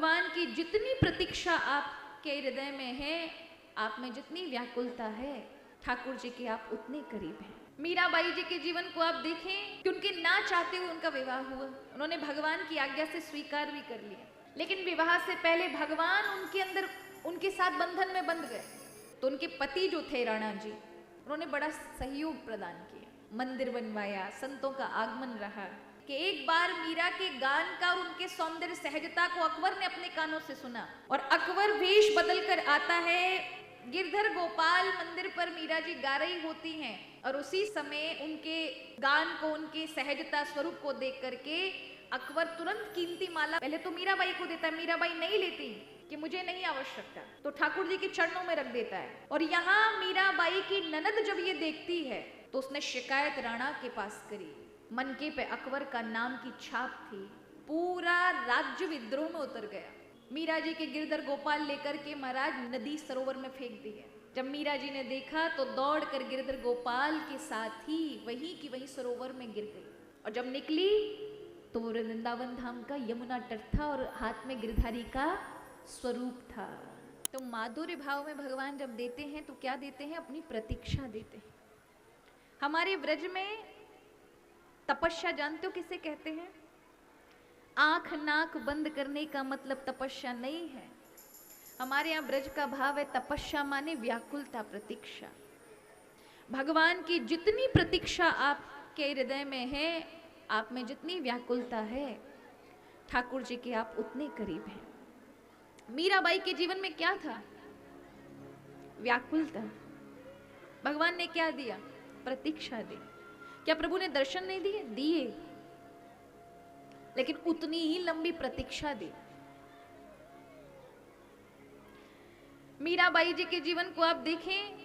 भगवान की जितनी प्रतीक्षा आपके हृदय में है, आप में जितनी व्याकुलता है, ठाकुर जी के आप उतने करीब हैं। मीराबाई जी के जीवन को आप देखें कि उनके ना चाहते हुए उनका विवाह हुआ। उन्होंने भगवान की आज्ञा से स्वीकार भी कर लिया, लेकिन विवाह से पहले भगवान उनके अंदर उनके साथ बंधन में बंध गए। तो उनके पति जो थे राणा जी, उन्होंने बड़ा सहयोग प्रदान किया, मंदिर बनवाया, संतों का आगमन रहा कि एक बार मीरा के गान का और उनके सौंदर्य सहजता को अकबर ने अपने कानों से सुना और अकबर वेश बदल कर आता है। गिरधर गोपाल मंदिर पर मीरा जी गा रही होती हैं और उसी समय उनके गान को, उनके सहजता स्वरूप को देख करके अकबर तुरंत कीमती माला पहले तो मीराबाई को देता है। मीराबाई नहीं लेती कि मुझे नहीं आवश्यकता, तो ठाकुर जी के चरणों में रख देता है। और यहाँ मीराबाई की ननद जब ये देखती है तो उसने शिकायत राणा के पास करी। मनके पे अकबर का नाम की छाप थी, पूरा राज्य विद्रोह में उतर गया। मीरा जी के गिरधर गोपाल लेकर के महाराज नदी सरोवर में फेंक दी है। जब मीरा जी ने देखा तो दौड़ कर गिरधर गोपाल के साथ ही वहीं की वहीं सरोवर में गिर गई। और जब निकली तो वो वृंदावन धाम का यमुना तट था और हाथ में गिरधारी का स्वरूप था। तो माधुर्य भाव में भगवान जब देते हैं तो क्या देते हैं? अपनी प्रतीक्षा देते हैं। हमारे ब्रज में तपस्या जानते हो किसे कहते हैं? आंख नाक बंद करने का मतलब तपस्या नहीं है। हमारे यहाँ ब्रज का भाव है तपस्या माने व्याकुलता, प्रतीक्षा। भगवान की जितनी प्रतीक्षा आपके हृदय में है, आप में जितनी व्याकुलता है, ठाकुर जी के आप उतने करीब हैं। मीराबाई के जीवन में क्या था? व्याकुलता। भगवान ने क्या दिया? प्रतीक्षा दी। क्या प्रभु ने दर्शन नहीं दिए? दिए, लेकिन उतनी ही लंबी प्रतीक्षा दी। मीराबाई जी के जीवन को आप देखें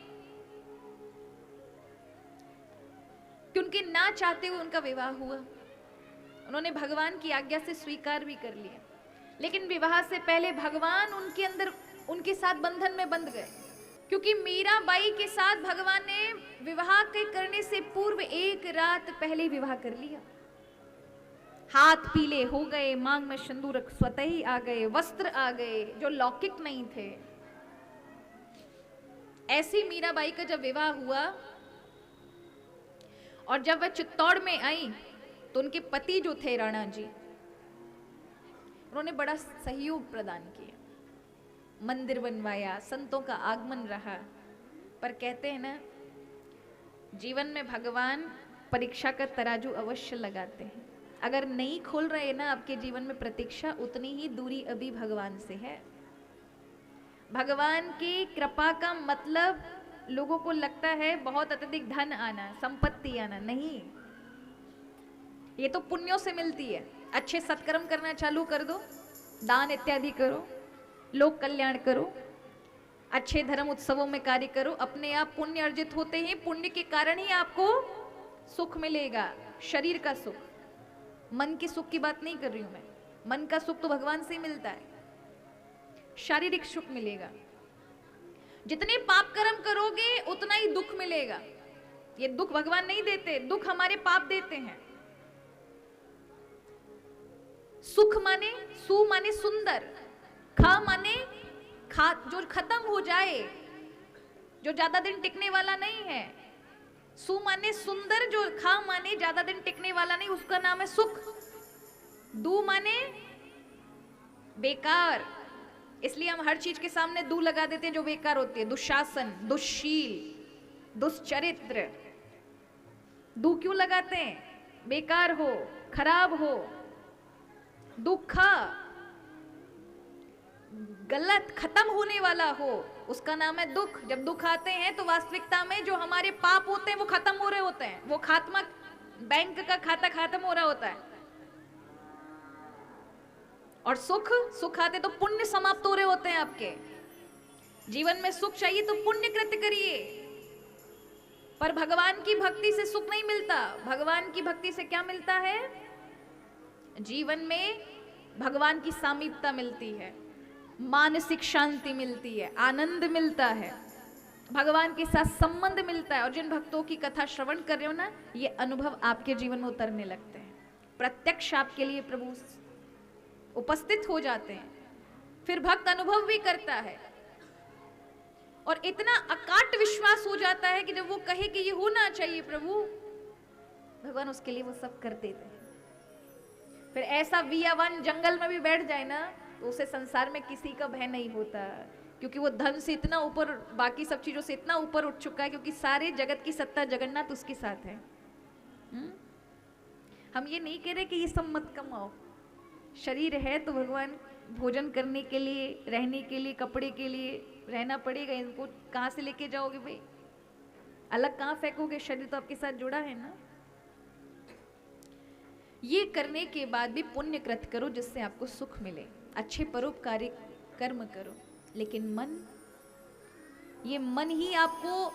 कि उनके ना चाहते हुए उनका विवाह हुआ। उन्होंने भगवान की आज्ञा से स्वीकार भी कर लिया, लेकिन विवाह से पहले भगवान उनके अंदर उनके साथ बंधन में बंध गए, क्योंकि मीराबाई के साथ भगवान ने विवाह के करने से पूर्व एक रात पहले विवाह कर लिया। हाथ पीले हो गए, मांग में सिंदूर स्वतः ही आ गए, वस्त्र आ गए जो लौकिक नहीं थे। ऐसी मीराबाई का जब विवाह हुआ और जब वह चित्तौड़ में आई तो उनके पति जो थे राणा जी, उन्होंने बड़ा सहयोग प्रदान किया, मंदिर बनवाया, संतों का आगमन रहा। पर कहते हैं ना, जीवन में भगवान परीक्षा का तराजू अवश्य लगाते हैं। अगर नहीं खोल रहे ना आपके जीवन में प्रतीक्षा, उतनी ही दूरी अभी भगवान से है। भगवान की कृपा का मतलब लोगों को लगता है बहुत अत्यधिक धन आना, संपत्ति आना। नहीं, ये तो पुण्यों से मिलती है। अच्छे सत्कर्म करना चालू कर दो, दान इत्यादि करो, लोक कल्याण करो, अच्छे धर्म उत्सवों में कार्य करो, अपने आप पुण्य अर्जित होते हैं। पुण्य के कारण ही आपको सुख मिलेगा, शरीर का सुख। मन के सुख की बात नहीं कर रही हूं मैं। मन का सुख तो भगवान से ही मिलता है, शारीरिक सुख मिलेगा। जितने पाप कर्म करोगे उतना ही दुख मिलेगा। ये दुख भगवान नहीं देते, दुख हमारे पाप देते हैं। सुख माने, सु माने सुंदर, खा माने खा जो खत्म हो जाए, जो ज्यादा दिन टिकने वाला नहीं है। सु माने सुंदर, जो खा माने ज्यादा दिन टिकने वाला नहीं, उसका नाम है सुख। दू माने बेकार, इसलिए हम हर चीज के सामने दू लगा देते हैं जो बेकार होती है। दुशासन, दुश्शील, दुश्चरित्र, दू क्यों लगाते हैं? बेकार हो, खराब हो। दुखा, गलत, खत्म होने वाला हो, उसका नाम है दुख। जब दुख आते हैं तो वास्तविकता में जो हमारे पाप होते हैं वो खत्म हो रहे होते हैं। वो खात्मा, बैंक का खाता खत्म हो रहा होता है। और सुख, सुख आते तो पुण्य समाप्त हो रहे होते हैं आपके जीवन में। सुख चाहिए तो पुण्य कृत्य करिए, पर भगवान की भक्ति से सुख नहीं मिलता। भगवान की भक्ति से क्या मिलता है? जीवन में भगवान की सामीप्यता मिलती है, मानसिक शांति मिलती है, आनंद मिलता है, भगवान के साथ संबंध मिलता है। और जिन भक्तों की कथा श्रवण कर रहे हो ना, ये अनुभव आपके जीवन में उतरने लगते हैं। प्रत्यक्ष आपके लिए प्रभु उपस्थित हो जाते हैं। फिर भक्त अनुभव भी करता है और इतना अकाट विश्वास हो जाता है कि जब वो कहे कि ये होना चाहिए प्रभु, भगवान उसके लिए वो सब कर देते हैं। फिर ऐसा वियावन जंगल में भी बैठ जाए ना तो उसे संसार में किसी का भय नहीं होता, क्योंकि वो धन से इतना ऊपर, बाकी सब चीजों से इतना ऊपर उठ चुका है, क्योंकि सारे जगत की सत्ता जगन्नाथ उसके साथ है। हम ये नहीं कह रहे कि ये सब मत कमाओ, शरीर है तो भगवान भोजन करने के लिए, रहने के लिए, कपड़े के लिए रहना पड़ेगा। इनको कहाँ से लेके जाओगे भाई, अलग कहाँ फेंकोगे, शरीर तो आपके साथ जुड़ा है ना। ये करने के बाद भी पुण्य कृत करो जिससे आपको सुख मिले, अच्छे परोपकारी कर्म करो, लेकिन ये मन ही आपको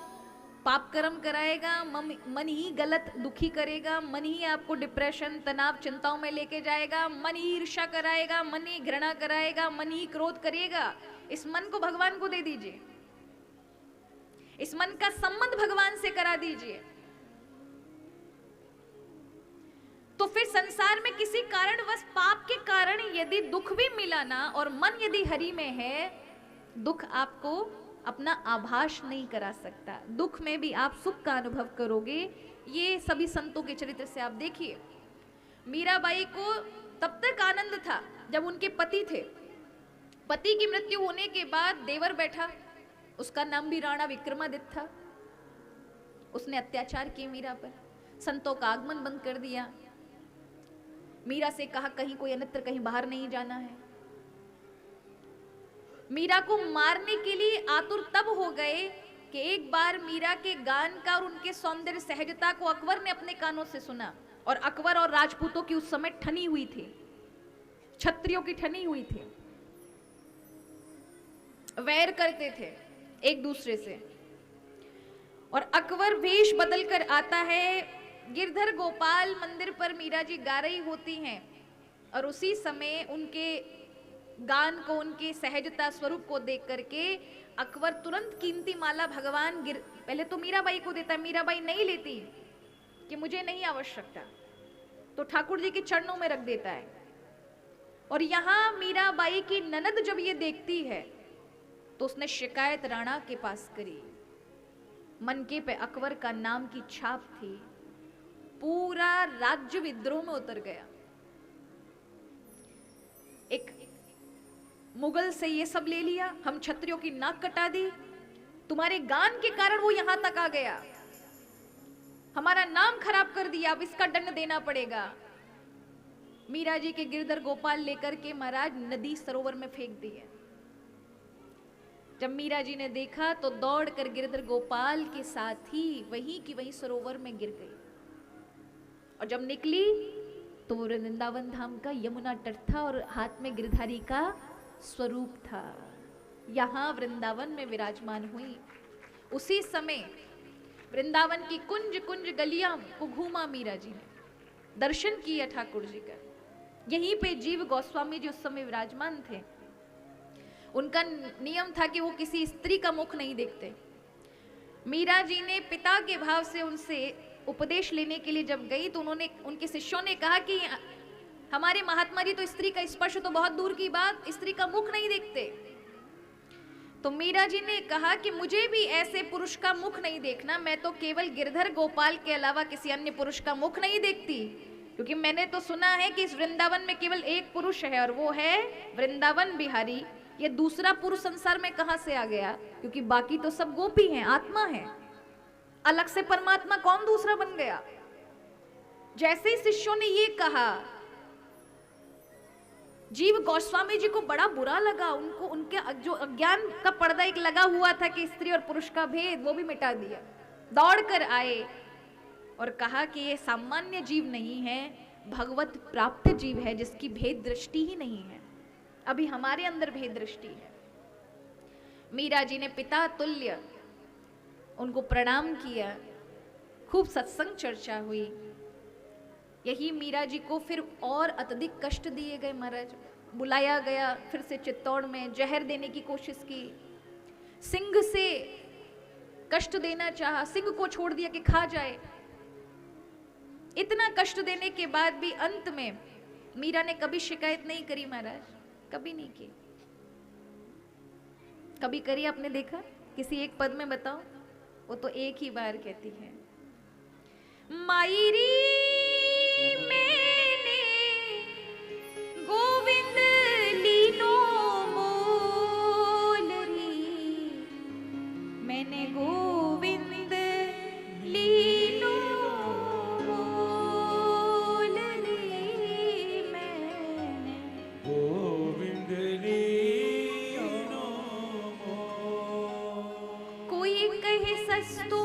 पाप कर्म कराएगा, मन ही गलत दुखी करेगा, मन ही आपको डिप्रेशन, तनाव, चिंताओं में लेके जाएगा, मन ही ईर्ष्या कराएगा, मन ही घृणा कराएगा, मन ही क्रोध करेगा। इस मन को भगवान को दे दीजिए, इस मन का संबंध भगवान से करा दीजिए। तो फिर संसार में किसी कारणवश पाप के कारण यदि दुख भी मिला ना, और मन यदि हरि में है, दुख आपको अपना आभास नहीं करा सकता, दुख में भी आप सुख का अनुभव करोगे। ये सभी संतों के चरित्र से आप देखिए। मीराबाई को तब तक आनंद था जब उनके पति थे, पति की मृत्यु होने के बाद देवर बैठा, उसका नाम भी राणा विक्रमादित्य था। उसने अत्याचार किए मीरा पर, संतों का आगमन बंद कर दिया, मीरा से कहा कहीं कोई अन्यत्र, कहीं बाहर नहीं जाना है। मीरा को मारने के लिए आतुर तब हो गए कि एक बार मीरा के गान का और उनके सौंदर्य सहजता को अकबर ने अपने कानों से सुना, और अकबर और राजपूतों की उस समय ठनी हुई थी, क्षत्रियों की ठनी हुई थी, वैर करते थे एक दूसरे से। और अकबर वेश बदलकर आता है, गिरधर गोपाल मंदिर पर मीरा जी गा रही होती हैं, और उसी समय उनके गान को, उनके सहजता स्वरूप को देख करके अकबर तुरंत कीमती माला भगवान पहले तो मीराबाई को देता, मीराबाई नहीं लेती कि मुझे नहीं आवश्यकता, तो ठाकुर जी के चरणों में रख देता है। और यहां मीराबाई की ननद जब ये देखती है तो उसने शिकायत राणा के पास करी। मनके पे अकबर का नाम की छाप थी, पूरा राज्य विद्रोह में उतर गया। एक मुगल से ये सब ले लिया, हम क्षत्रियों की नाक कटा दी, तुम्हारे गान के कारण वो यहां तक आ गया, हमारा नाम खराब कर दिया, अब इसका दंड देना पड़ेगा। मीरा जी के गिरधर गोपाल लेकर के महाराज नदी सरोवर में फेंक दिए। जब मीरा जी ने देखा तो दौड़ कर गिरधर गोपाल के साथ ही वहीं की वहीं सरोवर में गिर गई, और जब निकली तो वो वृंदावन धाम का यमुना तट था और हाथ में गिरधारी का स्वरूप था। यहां वृंदावन में विराजमान हुई। उसी समय वृंदावन की कुंज कुंज गलियां को घूमा मीरा जी ने, दर्शन किया ठाकुर जी का। यहीं पे जीव गोस्वामी जी उस समय विराजमान थे। उनका नियम था कि वो किसी स्त्री का मुख नहीं देखते। मीरा जी ने पिता के भाव से उनसे उपदेश लेने के लिए जब गई तो उन्होंने, उनके शिष्यों ने कहा कि हमारे महात्मा जी तो स्त्री का स्पर्श तो बहुत दूर की बात, स्त्री का मुख नहीं देखते। तो मीरा जी ने कहा कि मुझे भी ऐसे पुरुष का मुख नहीं देखना, मैं तो केवल गिरधर गोपाल के अलावा किसी अन्य पुरुष का मुख नहीं देखती, क्योंकि मैंने तो सुना है कि इस वृंदावन में केवल एक पुरुष है और वो है वृंदावन बिहारी। ये दूसरा पुरुष संसार में कहां से आ गया, क्योंकि बाकी तो सब गोपी हैं, आत्मा है, अलग से परमात्मा कौन दूसरा बन गया। जैसे ही शिष्यों ने ये कहा, जीव गोस्वामी जी को बड़ा बुरा लगा। उनको उनके जो अज्ञान का पर्दा एक लगा हुआ था कि स्त्री और पुरुष का भेद, वो भी मिटा दिया। दौड़कर आए और कहा कि ये सामान्य जीव नहीं है, भगवत प्राप्त जीव है जिसकी भेद दृष्टि ही नहीं है। अभी हमारे अंदर भेद दृष्टि है। मीरा जी ने पिता तुल्य उनको प्रणाम किया, खूब सत्संग चर्चा हुई। यही मीरा जी को फिर और अत्यधिक कष्ट दिए गए महाराज। बुलाया गया फिर से चित्तौड़ में, जहर देने की कोशिश की, सिंह से कष्ट देना चाहा, सिंह को छोड़ दिया कि खा जाए। इतना कष्ट देने के बाद भी अंत में मीरा ने कभी शिकायत नहीं करी महाराज, कभी नहीं की। कभी करिए, आपने देखा? किसी एक पद में बताओ। वो तो एक ही बार कहती है, मायरी मैंने गोविंद लीनो मोल री, मैंने गोविंद लीनो मोल री, मैंने गोविंद लीनो मोल। कोई कहे सस्तो,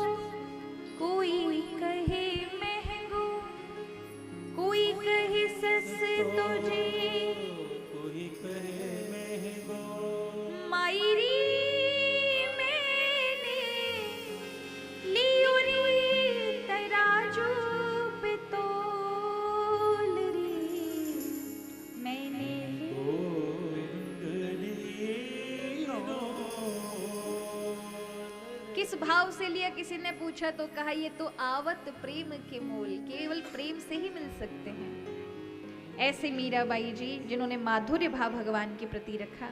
कोई कहे महंगो, कोई कहे सस्तो जी, कोई कहे महंगो। मायरी मैंने लियो री तराजू पे तोल री, मैंने गोविंद लीनो मोल। किस भाव से लिया? किसी ने पूछा तो कहा ये तो आवत प्रेम के मोल, केवल प्रेम से ही मिल सकते हैं। ऐसे मीराबाई जी जिन्होंने माधुर्य भाव भगवान के प्रति रखा,